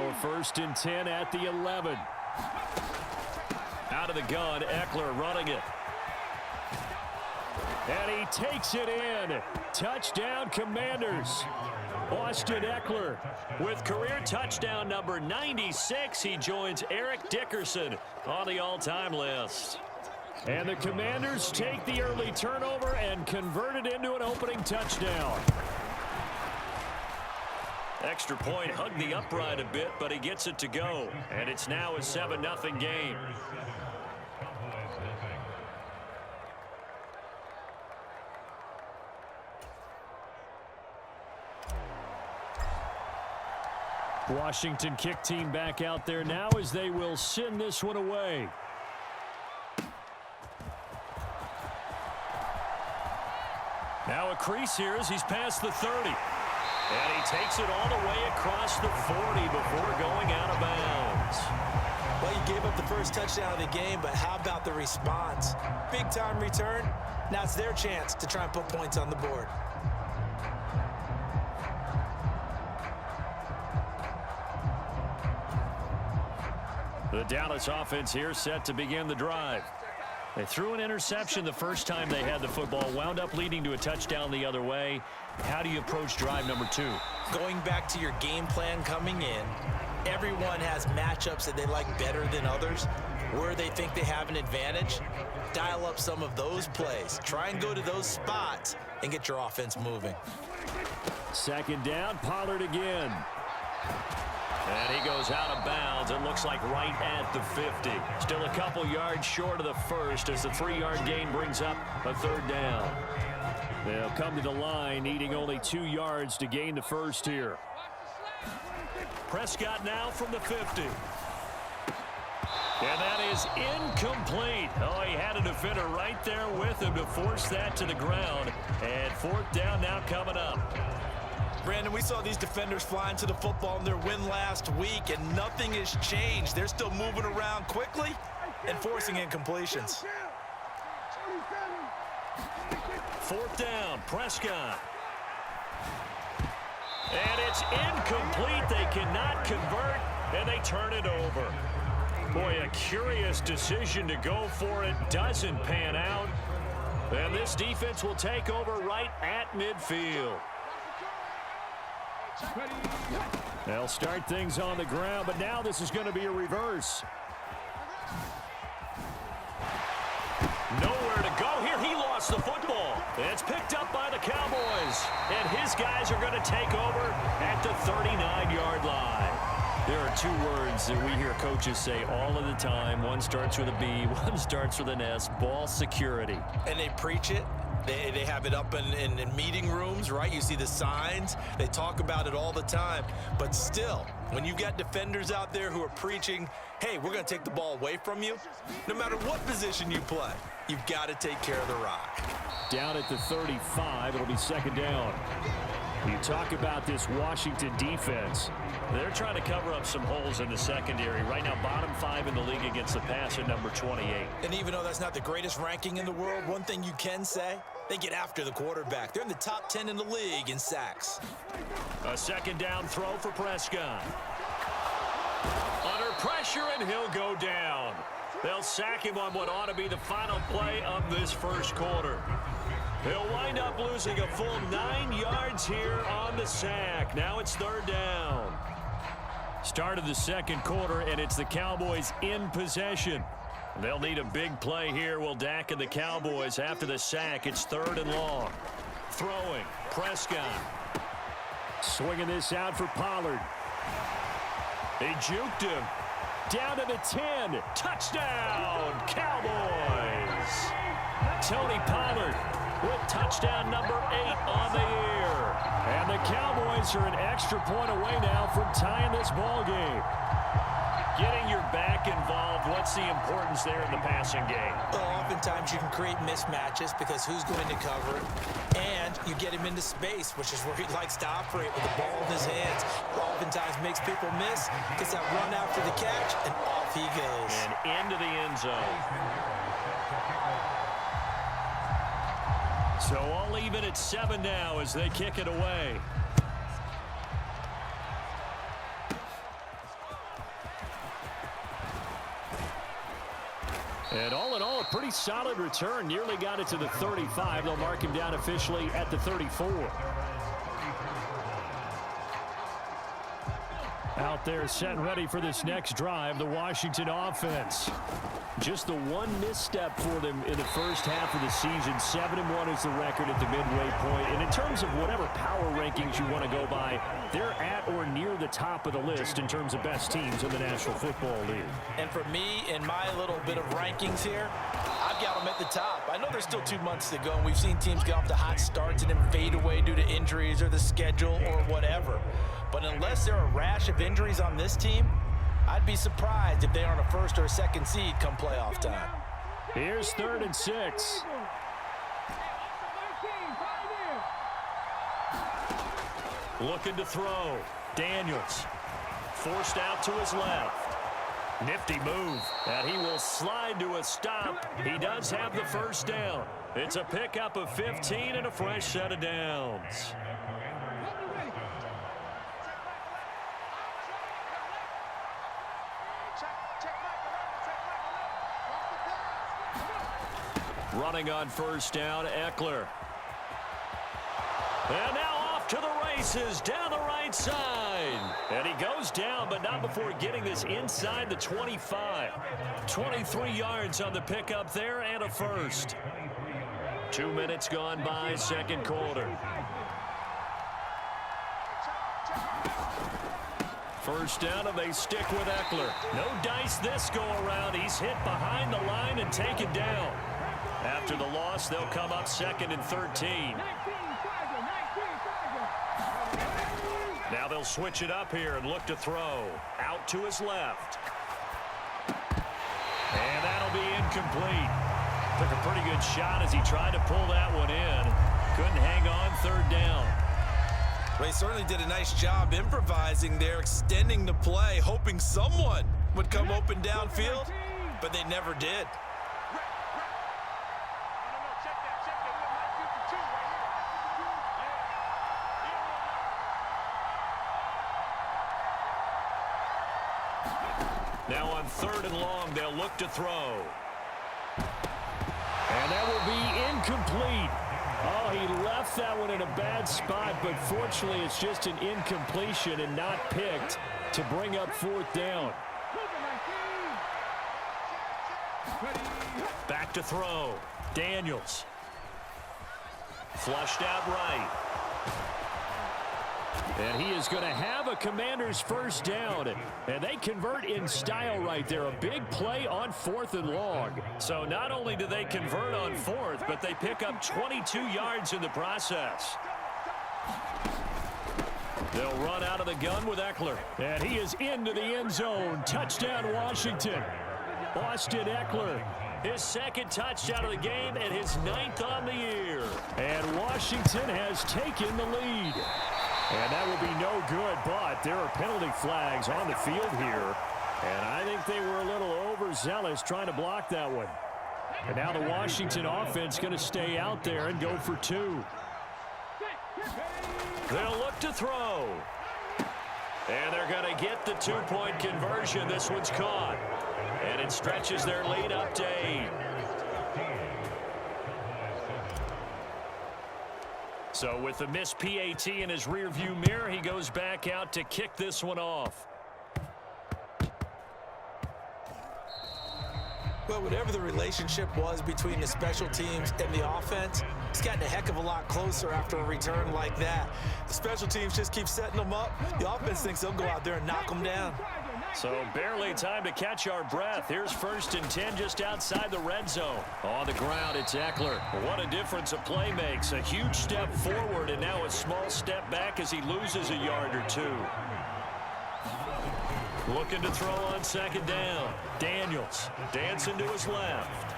So 1st and 10 at the 11. Out of the gun, Eckler running it. And he takes it in. Touchdown, Commanders. Austin Eckler with career touchdown number 96. He joins Eric Dickerson on the all-time list. And the Commanders take the early turnover and convert it into an opening touchdown. Extra point hugged the upright a bit, but he gets it to go. And it's now a 7-0 game. Washington kick team back out there now as they will send this one away. Now a crease here as he's past the 30. And he takes it all the way across the 40 before going out of bounds. Well, you gave up the first touchdown of the game, but how about the response? Big-time return. Now it's their chance to try and put points on the board. The Dallas offense here set to begin the drive. They threw an interception the first time they had the football, wound up leading to a touchdown the other way. How do you approach drive number 2? Going back to your game plan coming in, everyone has matchups that they like better than others, where they think they have an advantage. Dial up some of those plays. Try and go to those spots and get your offense moving. 2nd down, Pollard again. And he goes out of bounds. It looks like right at the 50. Still a couple yards short of the first as the 3-yard gain brings up a 3rd down. They'll come to the line needing only 2 yards to gain the first here. Prescott now from the 50. And that is incomplete. Oh, he had a defender right there with him to force that to the ground. And 4th down now coming up. Brandon, we saw these defenders flying to the football in their win last week, and nothing has changed. They're still moving around quickly and forcing incompletions. 4th down, Prescott. And it's incomplete. They cannot convert, and they turn it over. Boy, a curious decision to go for it. Doesn't pan out. And this defense will take over right at midfield. They'll start things on the ground, but now this is going to be a reverse. Nowhere to go here. He lost the football. It's picked up by the Cowboys. And his guys are going to take over at the 39-yard line. There are 2 words that we hear coaches say all of the time. One starts with a B, one starts with an S. Ball security. And they preach it. They have it up in meeting rooms, right? You see the signs. They talk about it all the time. But still, when you've got defenders out there who are preaching, hey, we're going to take the ball away from you, no matter what position you play, you've got to take care of the rock. Down at the 35, it'll be 2nd down. You talk about this Washington defense. They're trying to cover up some holes in the secondary. Right now, bottom 5 in the league against the pass at number 28. And even though that's not the greatest ranking in the world, one thing you can say, they get after the quarterback. They're in the top 10 in the league in sacks. A 2nd down throw for Prescott. Under pressure, and he'll go down. They'll sack him on what ought to be the final play of this first quarter. He'll wind up losing a full 9 yards here on the sack. Now it's 3rd down. Start of the 2nd quarter, and it's the Cowboys in possession. They'll need a big play here. Will Dak and the Cowboys after the sack. It's 3rd and long. Throwing, Prescott. Swinging this out for Pollard. He juked him. Down to the 10. Touchdown, Cowboys. Tony Pollard with touchdown number 8 on the year. And the Cowboys are an extra point away now from tying this ball game. Getting your back involved, what's the importance there in the passing game? Well, oftentimes you can create mismatches because who's going to cover it? And you get him into space, which is where he likes to operate with the ball in his hands. Oftentimes makes people miss, gets that run after the catch, and off he goes. And into the end zone. So all even at 7 now as they kick it away. And all in all, a pretty solid return. Nearly got it to the 35. They'll mark him down officially at the 34. Out there set and ready for this next drive, the Washington offense. Just the one misstep for them in the first half of the season. 7-1 is the record at the midway point. And in terms of whatever power rankings you want to go by, they're at or near the top of the list in terms of best teams in the National Football League. And for me, in my little bit of rankings here, I've got them at the top. I know there's still 2 months to go, and we've seen teams get off to hot starts and then fade away due to injuries or the schedule or whatever. But unless there are a rash of injuries on this team, I'd be surprised if they aren't a first or a second seed come playoff time. Here's 3rd and 6. Looking to throw. Daniels. Forced out to his left. Nifty move. And he will slide to a stop. He does have the first down. It's a pickup of 15 and a fresh set of downs. Running on first down, Eckler. And now off to the races down the right side. And he goes down, but not before getting this inside the 25. 23 yards on the pickup there and a first. 2 minutes gone by, second quarter. First down, and they stick with Eckler. No dice this go around. He's hit behind the line and taken down. After the loss, they'll come up 2nd and 13. Now they'll switch it up here and look to throw. Out to his left. And that'll be incomplete. Took a pretty good shot as he tried to pull that one in. Couldn't hang on, 3rd down. Well, he certainly did a nice job improvising there, extending the play, hoping someone would come open downfield, but they never did. Now on 3rd and long, they'll look to throw. And that will be incomplete. Oh, he left that one in a bad spot, but fortunately it's just an incompletion and not picked to bring up 4th down. Back to throw. Daniels. Flushed out right. And he is going to have a Commander's first down. And they convert in style right there. A big play on 4th and long. So not only do they convert on 4th, but they pick up 22 yards in the process. They'll run out of the gun with Eckler. And he is into the end zone. Touchdown, Washington. Austin Eckler. His 2nd touchdown of the game and his 9th on the year. And Washington has taken the lead. And that will be no good, but there are penalty flags on the field here. And I think they were a little overzealous trying to block that one. And now the Washington offense going to stay out there and go for 2. They'll look to throw. And they're going to get the 2-point conversion. This one's caught. And it stretches their lead up to 8. So with the missed PAT in his rearview mirror, he goes back out to kick this one off. Well, whatever the relationship was between the special teams and the offense, it's gotten a heck of a lot closer after a return like that. The special teams just keep setting them up. The offense thinks they'll go out there and knock them down. So barely time to catch our breath. Here's 1st and 10 just outside the red zone. On the ground, it's Eckler. What a difference a play makes. A huge step forward and now a small step back as he loses a yard or 2. Looking to throw on 2nd down. Daniels dancing to his left.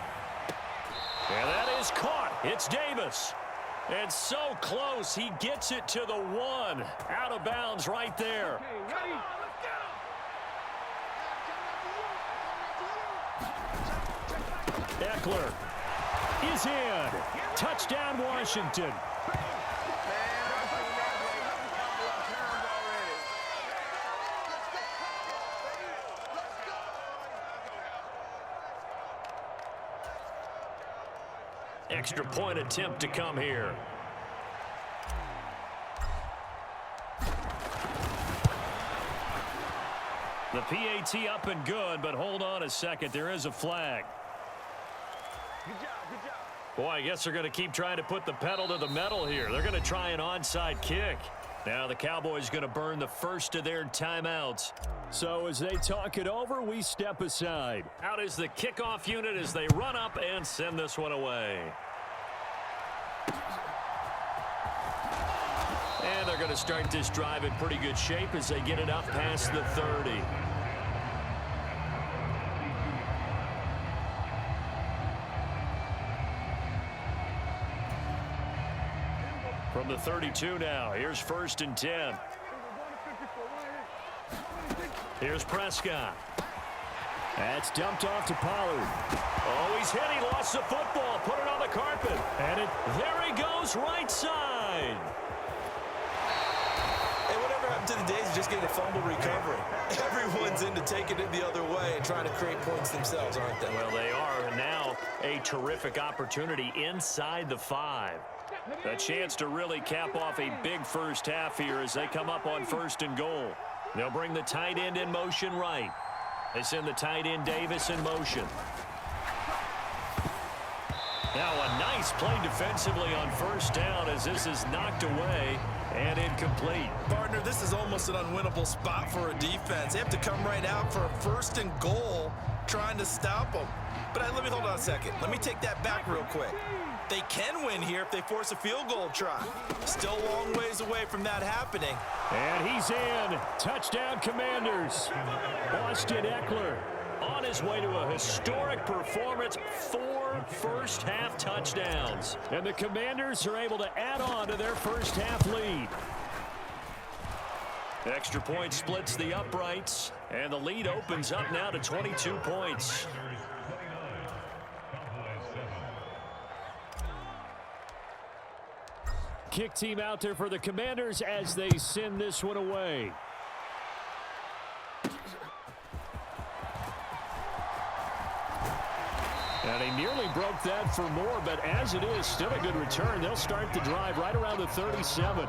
And that is caught. It's Davis. And so close, he gets it to the 1. Out of bounds right there. Eckler is in. Touchdown, Washington. extra point attempt to come here. The PAT up and good, but hold on a second. There is a flag. Good job. Boy, I guess they're going to keep trying to put the pedal to the metal here. They're going to try an onside kick. Now the Cowboys going to burn the first of their timeouts. So as they talk it over, we step aside. Out is the kickoff unit as they run up and send this one away. And they're going to start this drive in pretty good shape as they get it up past the 30. From the 32 now, here's 1st and 10. Here's Prescott. That's dumped off to Pollard. Oh, he's hit. He lost the football. Put it on the carpet. And there he goes, right side. Hey, whatever happened to the days of just getting a fumble recovery? Everyone's into taking it the other way and trying to create points themselves, aren't they? Well, they are. And now a terrific opportunity inside the 5. A chance to really cap off a big first half here as they come up on 1st and goal. They'll bring the tight end in motion right. They send the tight end Davis in motion. Now a nice play defensively on 1st down as this is knocked away and incomplete. Partner, this is almost an unwinnable spot for a defense. They have to come right out for a 1st and goal trying to stop them. But let me hold on a second. Let me take that back real quick. They can win here if they force a field goal try. Still a long ways away from that happening. And he's in. Touchdown, Commanders. Austin Eckler on his way to a historic performance. 4 first-half touchdowns. And the Commanders are able to add on to their first-half lead. Extra point splits the uprights. And the lead opens up now to 22 points. Kick team out there for the Commanders as they send this one away. And he nearly broke that for more, but as it is, still a good return. They'll start the drive right around the 37.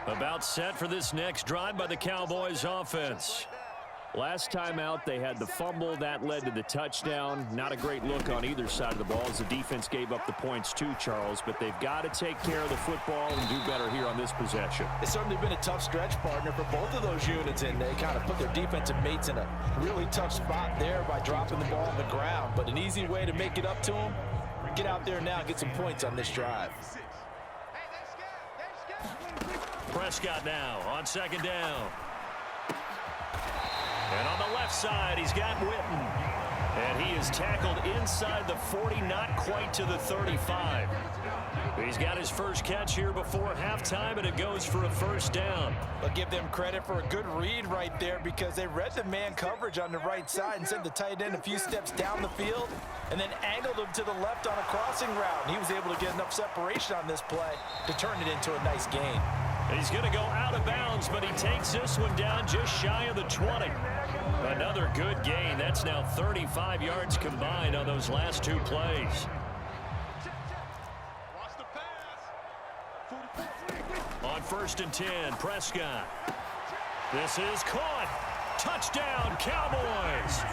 About set for this next drive by the Cowboys offense. Last time out, they had the fumble. That led to the touchdown. Not a great look on either side of the ball as the defense gave up the points too, Charles. But they've got to take care of the football and do better here on this possession. It's certainly been a tough stretch, partner, for both of those units, and they kind of put their defensive mates in a really tough spot there by dropping the ball on the ground. But an easy way to make it up to them, get out there now and get some points on this drive. Prescott now on 2nd down. And on the left side, he's got Witten. And he is tackled inside the 40, not quite to the 35. He's got his first catch here before halftime, and it goes for a 1st down. But give them credit for a good read right there because they read the man coverage on the right side and sent the tight end a few steps down the field and then angled him to the left on a crossing route. And he was able to get enough separation on this play to turn it into a nice gain. He's going to go out of bounds, but he takes this one down just shy of the 20. Another good gain. That's now 35 yards combined on those last 2 plays. On 1st and 10, Prescott. This is caught. Touchdown, Cowboys.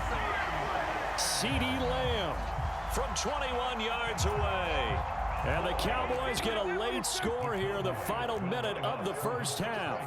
CeeDee Lamb from 21 yards away. And the Cowboys get a late score here in the final minute of the first half.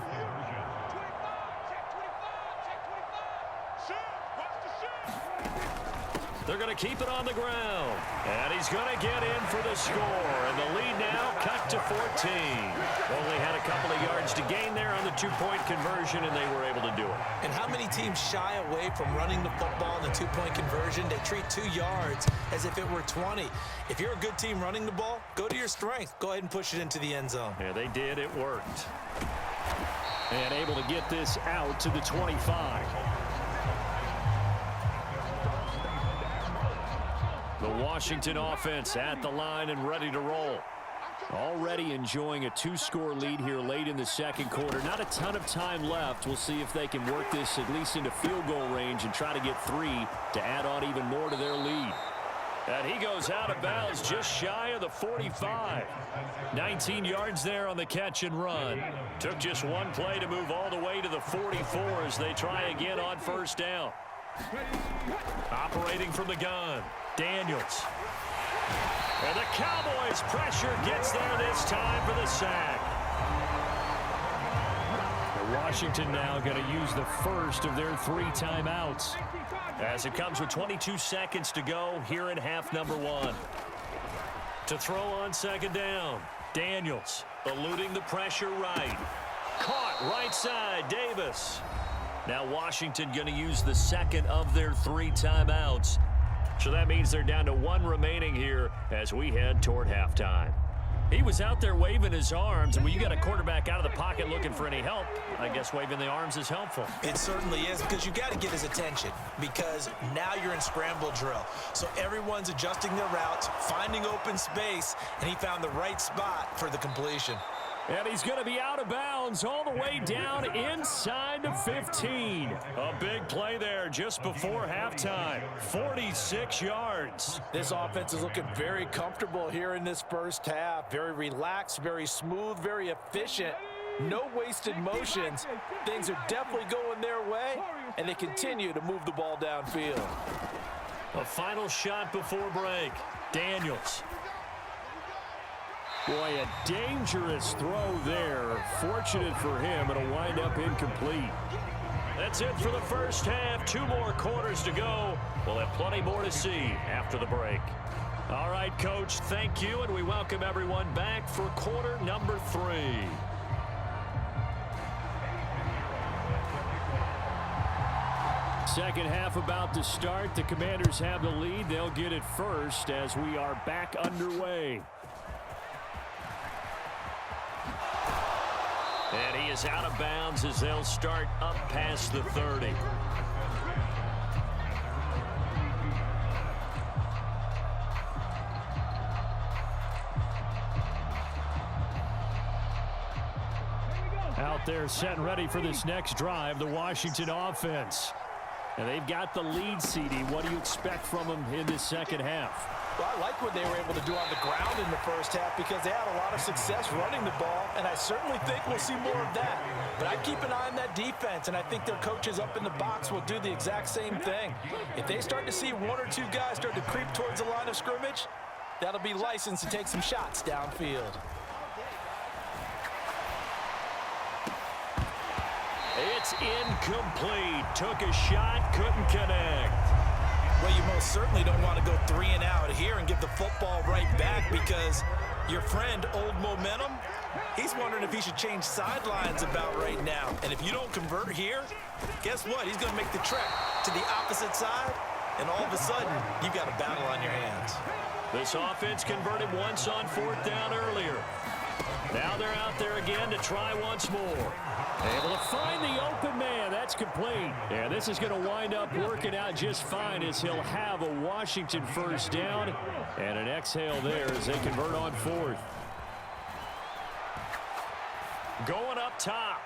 They're going to keep it on the ground. And he's going to get in for the score. And the lead now cut to 14. Only had a couple of yards to gain there on the 2-point conversion, and they were able to do it. And how many teams shy away from running the football in the 2-point conversion? They treat 2 yards as if it were 20. If you're a good team running the ball, go to your strength. Go ahead and push it into the end zone. Yeah, they did. It worked. And able to get this out to the 25. The Washington offense at the line and ready to roll. Already enjoying a 2-score lead here late in the second quarter. Not a ton of time left. We'll see if they can work this at least into field goal range and try to get 3 to add on even more to their lead. And he goes out of bounds just shy of the 45. 19 yards there on the catch and run. Took just one play to move all the way to the 44 as they try again on first down. Operating from the gun, Daniels. And the Cowboys pressure gets there this time for the sack. Washington now going to use the first of their 3 timeouts as it comes with 22 seconds to go here in half number 1. To throw on second down, Daniels eluding the pressure right. Caught right side, Davis. Now Washington going to use the second of their 3 timeouts. So that means they're down to 1 remaining here as we head toward halftime. He was out there waving his arms, and when you got a quarterback out of the pocket looking for any help, I guess waving the arms is helpful. It certainly is, because you got to get his attention, because now you're in scramble drill. So everyone's adjusting their routes, finding open space, and he found the right spot for the completion. And he's going to be out of bounds all the way down inside the 15. A big play there just before halftime. 46 yards. This offense is looking very comfortable here in this first half. Very relaxed, very smooth, very efficient. No wasted motions. Things are definitely going their way, and they continue to move the ball downfield. A final shot before break. Daniels. Boy, a dangerous throw there. Fortunate for him, it'll wind up incomplete. That's it for the first half. 2 more quarters to go. We'll have plenty more to see after the break. All right, Coach, thank you, and we welcome everyone back for quarter number 3. Second half about to start. The Commanders have the lead. They'll get it first as we are back underway. And he is out of bounds as they'll start up past the 30. Out there set and ready for this next drive, the Washington offense. And they've got the lead, CD. What do you expect from them in this second half? Well, I like what they were able to do on the ground in the first half because they had a lot of success running the ball, and I certainly think we'll see more of that. But I keep an eye on that defense, and I think their coaches up in the box will do the exact same thing. If they start to see 1 or 2 guys start to creep towards the line of scrimmage, that'll be licensed to take some shots downfield. It's incomplete. Took a shot, couldn't connect. Well, you most certainly don't want to go 3 and out here and give the football right back because your friend, Old Momentum, he's wondering if he should change sidelines about right now. And if you don't convert here, guess what? He's going to make the trek to the opposite side, and all of a sudden, you've got a battle on your hands. This offense converted once on 4th down earlier. Now they're out there again to try once more. Able to find the open man. That's complete. Yeah, this is going to wind up working out just fine as he'll have a Washington first down and an exhale there as they convert on 4th. Going up top.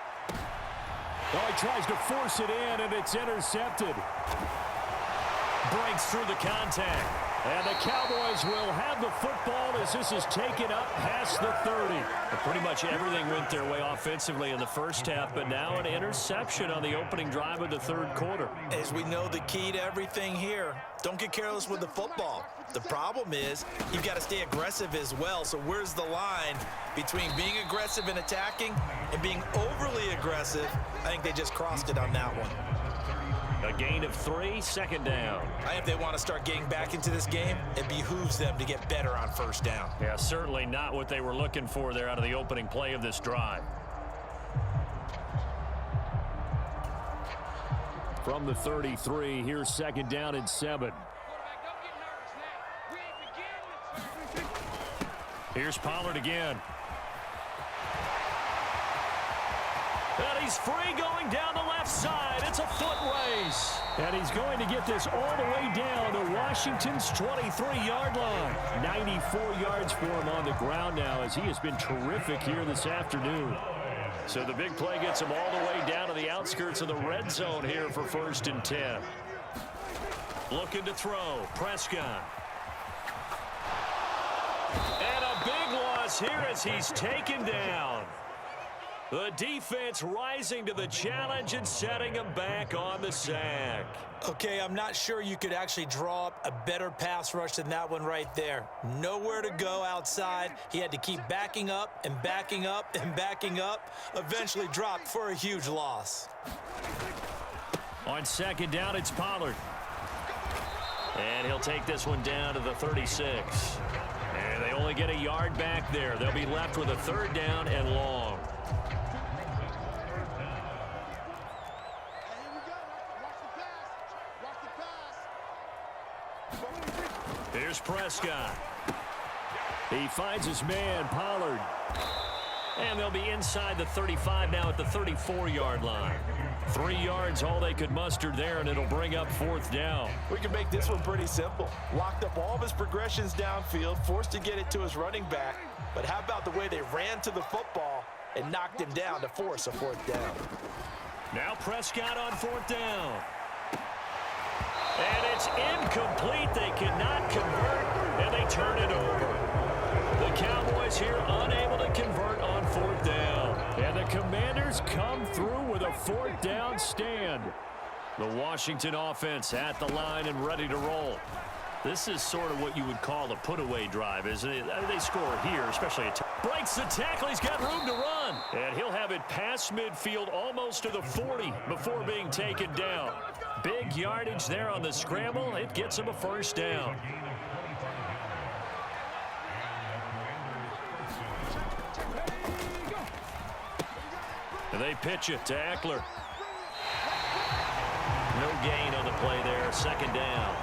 Oh, he tries to force it in, and it's intercepted. Breaks through the contact. And the Cowboys will have the football as this is taken up past the 30. And pretty much everything went their way offensively in the first half, but now an interception on the opening drive of the 3rd quarter. As we know, the key to everything here, don't get careless with the football. The problem is you've got to stay aggressive as well. So where's the line between being aggressive and attacking and being overly aggressive? I think they just crossed it on that one. A gain of 3, 2nd down. I think they want to start getting back into this game. It behooves them to get better on first down. Yeah, certainly not what they were looking for there out of the opening play of this drive. From the 33, here's 2nd down and 7. Here's Pollard again. And he's free going down the left side. It's a foot race. And he's going to get this all the way down to Washington's 23-yard line. 94 yards for him on the ground now as he has been terrific here this afternoon. So the big play gets him all the way down to the outskirts of the red zone here for 1st and 10. Looking to throw. Prescott. And a big loss here as he's taken down. The defense rising to the challenge and setting him back on the sack. Okay, I'm not sure you could actually draw up a better pass rush than that one right there. Nowhere to go outside. He had to keep backing up and backing up and backing up. Eventually dropped for a huge loss. On 2nd down, it's Pollard. And he'll take this one down to the 36. And they only get a yard back there. They'll be left with a 3rd down and long. Here's Prescott. He finds his man, Pollard. And they'll be inside the 35 now at the 34-yard line. 3 yards, all they could muster there, and it'll bring up 4th down. We can make this one pretty simple. Locked up all of his progressions downfield, forced to get it to his running back. But how about the way they ran to the football and knocked him down to force a 4th down? Now Prescott on 4th down. And it's incomplete. They cannot convert, and they turn it over. The Cowboys here unable to convert on 4th down. And the Commanders come through with a 4th down stand. The Washington offense at the line and ready to roll. This is sort of what you would call a put-away drive, isn't it? They score here, especially a breaks the tackle. He's got room to run. And he'll have it past midfield almost to the 40 before being taken down. Big yardage there on the scramble. It gets him a 1st down. And they pitch it to Eckler. No gain on the play there. 2nd down.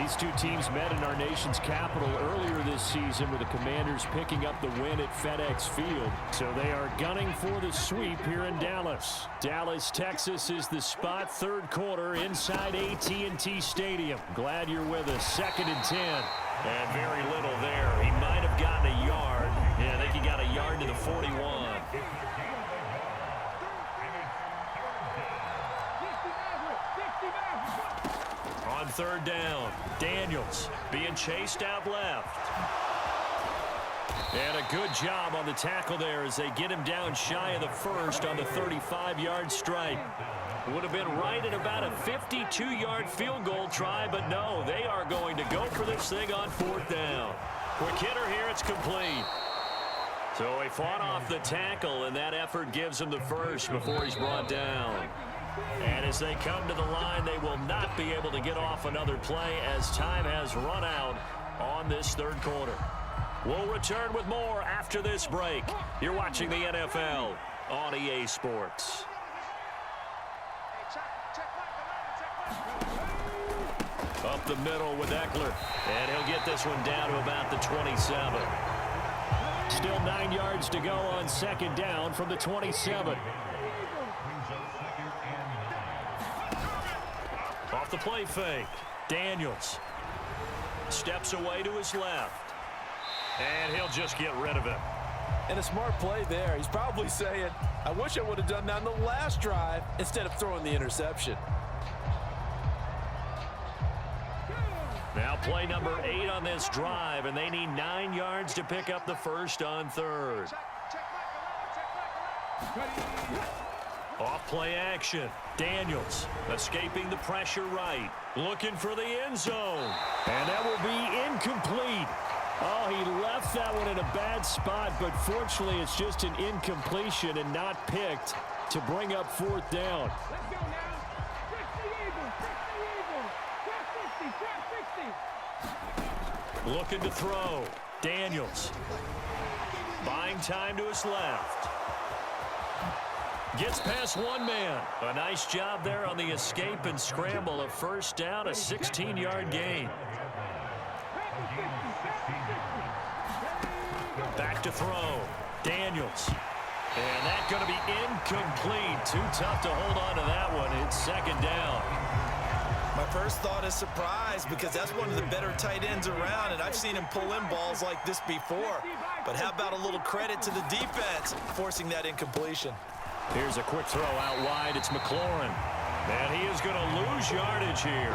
These two teams met in our nation's capital earlier this season with the Commanders picking up the win at FedEx Field. So they are gunning for the sweep here in Dallas. Dallas, Texas is the spot. 3rd quarter inside AT&T Stadium. Glad you're with us. 2nd and 10. And very little there. He might have gotten a yard. Yeah, I think he got a yard to the 41. On 3rd down, Daniels being chased out left. And a good job on the tackle there as they get him down shy of the 1st on the 35-yard strike. Would have been right at about a 52-yard field goal try, but no, they are going to go for this thing on 4th down. Quick hitter here, it's complete. So he fought off the tackle, and that effort gives him the 1st before he's brought down. And as they come to the line, they will not be able to get off another play as time has run out on this 3rd quarter. We'll return with more after this break. You're watching the NFL on EA Sports. Up the middle with Eckler, and he'll get this one down to about the 27. Still 9 yards to go on 2nd down from the 27. Off the play fake, Daniels steps away to his left, and he'll just get rid of it. And a smart play there. He's probably saying, I wish I would have done that on the last drive instead of throwing the interception. Now play number 8 on this drive, and they need 9 yards to pick up the 1st on 3rd. Off play action. Daniels escaping the pressure right. Looking for the end zone. And that will be incomplete. Oh, he left that one in a bad spot, but fortunately it's just an incompletion and not picked to bring up 4th down. Let's go now. Fix the Eagles. Fix the Eagles. Trap 60. Looking to throw. Daniels. Buying time to his left. Gets past one man. A nice job there on the escape and scramble. A 1st down, a 16-yard gain. Back to throw. Daniels. And that's going to be incomplete. Too tough to hold on to that one. It's second down. My first thought is surprise because that's one of the better tight ends around, and I've seen him pull in balls like this before. But how about a little credit to the defense forcing that incompletion? Here's a quick throw out wide. It's McLaurin. And he is going to lose yardage here.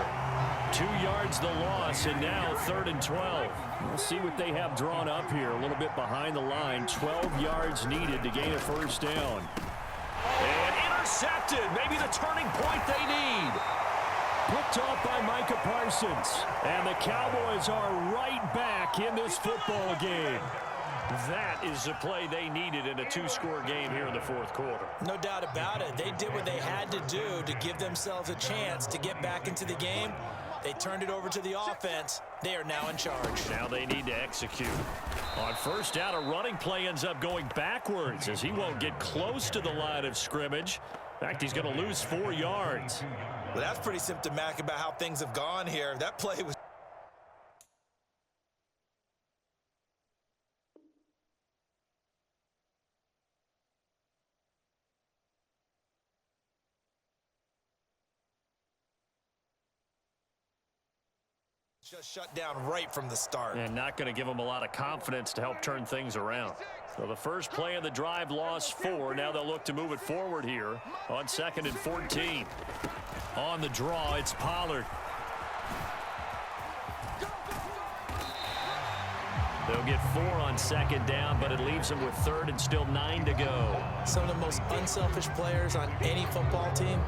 2 yards the loss, and now 3rd and 12. We'll see what they have drawn up here. A little bit behind the line. 12 yards needed to gain a first down. And intercepted. Maybe the turning point they need. Picked off by Micah Parsons. And the Cowboys are right back in this football game. That is the play they needed in a 2-score game here in the 4th quarter. No doubt about it. They did what they had to do to give themselves a chance to get back into the game. They turned it over to the offense. They are now in charge. Now they need to execute. On first down, a running play ends up going backwards as he won't get close to the line of scrimmage. In fact, he's going to lose 4 yards. Well, that's pretty symptomatic about how things have gone here. That play was... just shut down right from the start. And not going to give them a lot of confidence to help turn things around. So the first play of the drive lost 4. Now they'll look to move it forward here on 2nd and 14. On the draw, it's Pollard. They'll get 4 on 2nd down, but it leaves them with 3rd and still 9 to go. Some of the most unselfish players on any football team.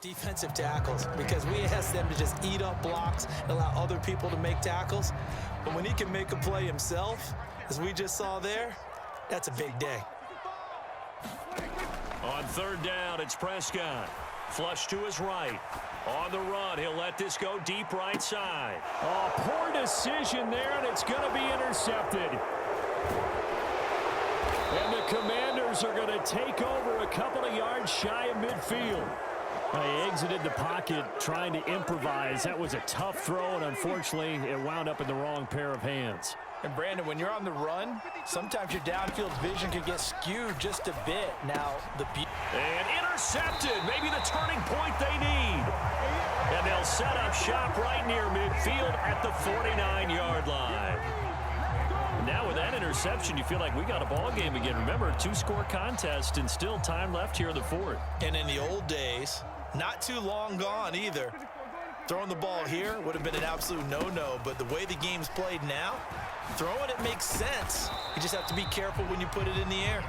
Defensive tackles, because we ask them to just eat up blocks and allow other people to make tackles. But when he can make a play himself, as we just saw there, that's a big day. On 3rd down, it's Prescott. Flush to his right. On the run, he'll let this go deep right side. Oh, poor decision there, and it's going to be intercepted. And the Commanders are going to take over a couple of yards shy of midfield. He exited the pocket trying to improvise. That was a tough throw, and unfortunately, it wound up in the wrong pair of hands. And Brandon, when you're on the run, sometimes your downfield vision can get skewed just a bit. Now, and intercepted. Maybe the turning point they need. And they'll set up shop right near midfield at the 49-yard line. Now with that interception, you feel like we got a ball game again. Remember, 2-score contest and still time left here in the 4th. And in the old days, not too long gone either, throwing the ball here would have been an absolute no-no. But the way the game's played now, throwing it makes sense. You just have to be careful when you put it in the air.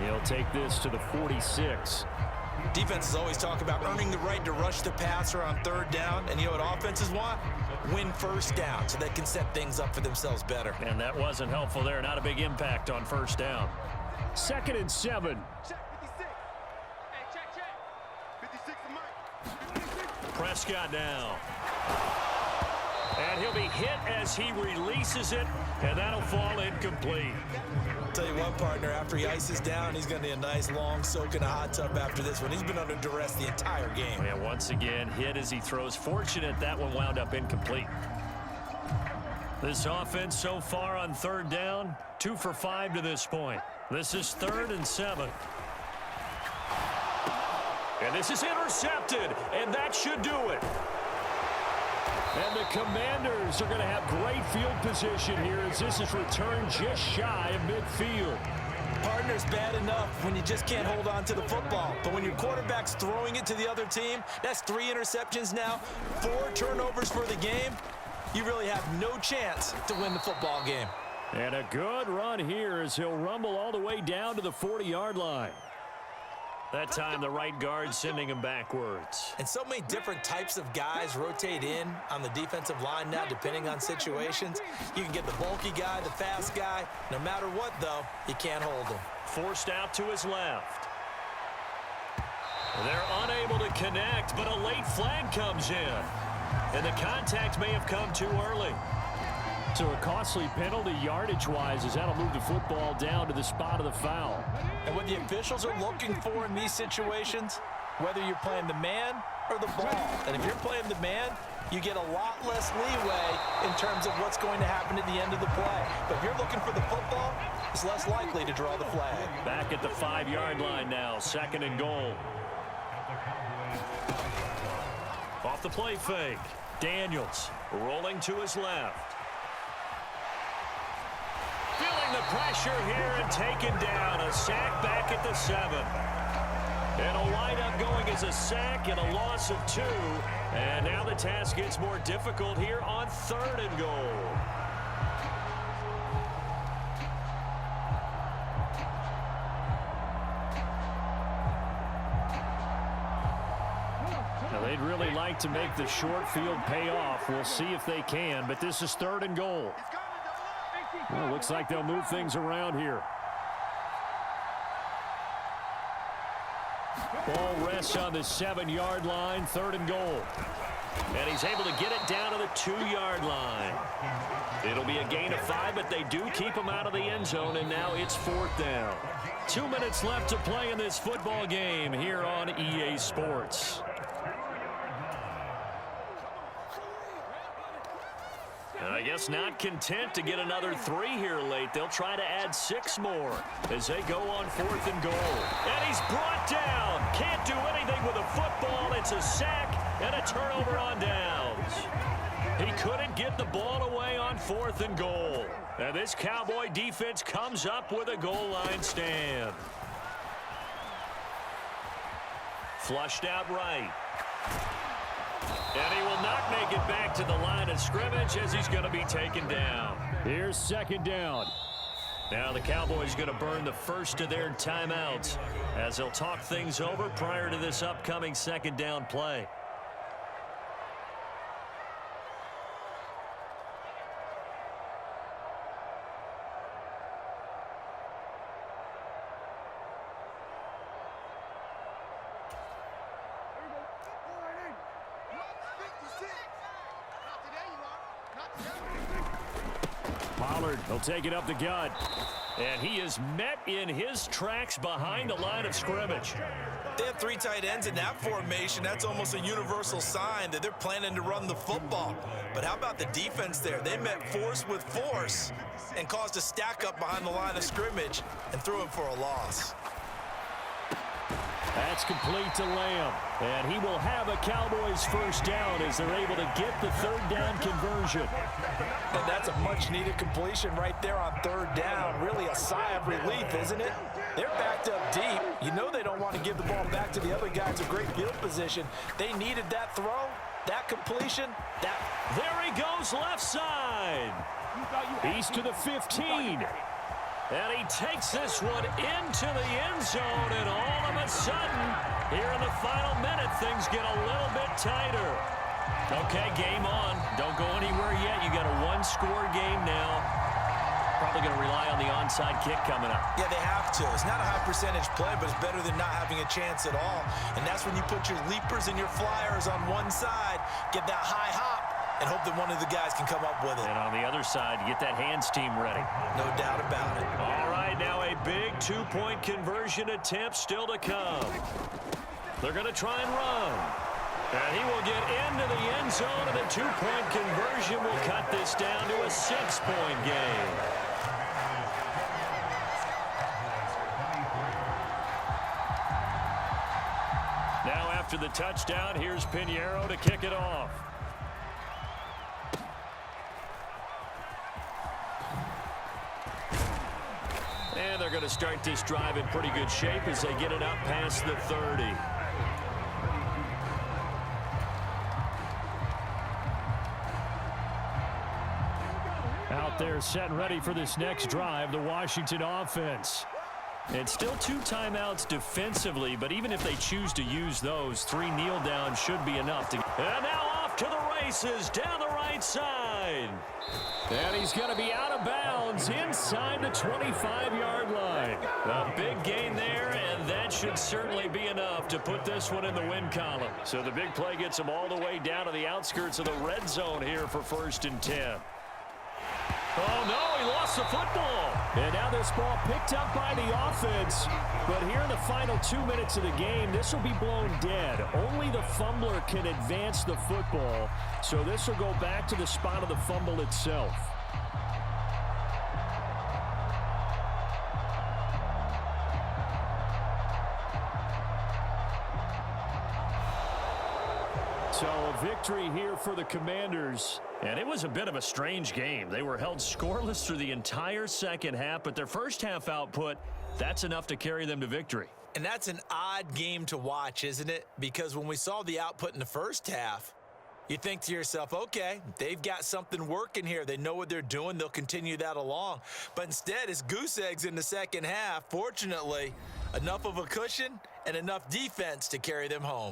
He'll take this to the 46. Defenses always talk about earning the right to rush the passer on 3rd down. And you know what offenses want? Win first down so they can set things up for themselves better. And that wasn't helpful there. Not a big impact on first down. 2nd and 7. Prescott now. And he'll be hit as he releases it, and that'll fall incomplete. Tell you what, partner, after he ices down, he's going to need a nice long soak in a hot tub after this one. He's been under duress the entire game. And once again, hit as he throws. Fortunate that one wound up incomplete. This offense so far on 3rd down, 2 for 5 to this point. This is 3rd and 7. And this is intercepted, and that should do it. And the Commanders are going to have great field position here as this is returned just shy of midfield. Partner's bad enough when you just can't hold on to the football. But when your quarterback's throwing it to the other team, that's 3 interceptions now, 4 turnovers for the game. You really have no chance to win the football game. And a good run here as he'll rumble all the way down to the 40-yard line. That time, the right guard sending him backwards. And so many different types of guys rotate in on the defensive line now, depending on situations. You can get the bulky guy, the fast guy. No matter what, though, you can't hold him. Forced out to his left. They're unable to connect, but a late flag comes in. And the contact may have come too early. So a costly penalty yardage-wise as that'll move the football down to the spot of the foul. And what the officials are looking for in these situations, whether you're playing the man or the ball, and if you're playing the man, you get a lot less leeway in terms of what's going to happen at the end of the play. But if you're looking for the football, it's less likely to draw the flag. Back at the 5-yard line now, 2nd and goal. Off the play fake. Daniels rolling to his left. Feeling the pressure here and taken down. A sack back at the 7. It'll wind up going as a sack and a loss of 2. And now the task gets more difficult here on 3rd and goal. Now they'd really like to make the short field pay off. We'll see if they can, but this is 3rd and goal. Well, looks like they'll move things around here. Ball rests on the 7-yard line, 3rd and goal. And he's able to get it down to the 2-yard line. It'll be a gain of 5, but they do keep him out of the end zone, and now it's 4th down. 2 minutes left to play in this football game here on EA Sports. And I guess not content to get another 3 here late. They'll try to add 6 more as they go on 4th and goal. And he's brought down. Can't do anything with a football. It's a sack and a turnover on downs. He couldn't get the ball away on 4th and goal. And this Cowboy defense comes up with a goal line stand. Flushed out right. And he will not make it back to the line of scrimmage as he's going to be taken down. Here's 2nd down. Now the Cowboys going to burn the first of their timeouts as they'll talk things over prior to this upcoming 2nd down play. He'll take it up the gut. And he is met in his tracks behind the line of scrimmage. They have 3 tight ends in that formation. That's almost a universal sign that they're planning to run the football. But how about the defense there? They met force with force and caused a stack up behind the line of scrimmage and threw him for a loss. That's complete to Lamb. And he will have a Cowboys first down as they're able to get the 3rd down conversion. And that's a much-needed completion right there on 3rd down. Really a sigh of relief, isn't it? They're backed up deep. You know they don't want to give the ball back to the other guys in great field position. They needed that throw, that completion, that... There he goes left side. He's to the 15. And he takes this one into the end zone, and all of a sudden, here in the final minute, things get a little bit tighter. Okay, game on. Don't go anywhere yet. You got a 1-score game now. Probably going to rely on the onside kick coming up. Yeah, they have to. It's not a high percentage play, but it's better than not having a chance at all. And that's when you put your leapers and your flyers on one side, get that high hop, and hope that one of the guys can come up with it. And on the other side, get that hands team ready. No doubt about it. All right, now a big 2-point conversion attempt still to come. They're going to try and run. And he will get into the end zone, and the 2-point conversion will cut this down to a 6-point game. Now after the touchdown, here's Pinheiro to kick it off. And they're going to start this drive in pretty good shape as they get it up past the 30. Out there set and ready for this next drive, the Washington offense. It's still 2 timeouts defensively, but even if they choose to use those, 3 kneel downs should be enough to. And now off to the races down the right side. And he's going to be out of bounds inside the 25-yard line. A big gain there, and that should certainly be enough to put this one in the win column. So the big play gets him all the way down to the outskirts of the red zone here for 1st and 10. Oh, no, he lost the football. And now this ball picked up by the offense. But here in the final 2 minutes of the game, this will be blown dead. Only the fumbler can advance the football. So this will go back to the spot of the fumble itself. So a victory here for the Commanders. And it was a bit of a strange game. They were held scoreless through the entire second half, but their first half output, that's enough to carry them to victory. And that's an odd game to watch, isn't it? Because when we saw the output in the first half, you think to yourself, okay, they've got something working here. They know what they're doing. They'll continue that along. But instead, it's goose eggs in the second half. Fortunately, enough of a cushion and enough defense to carry them home.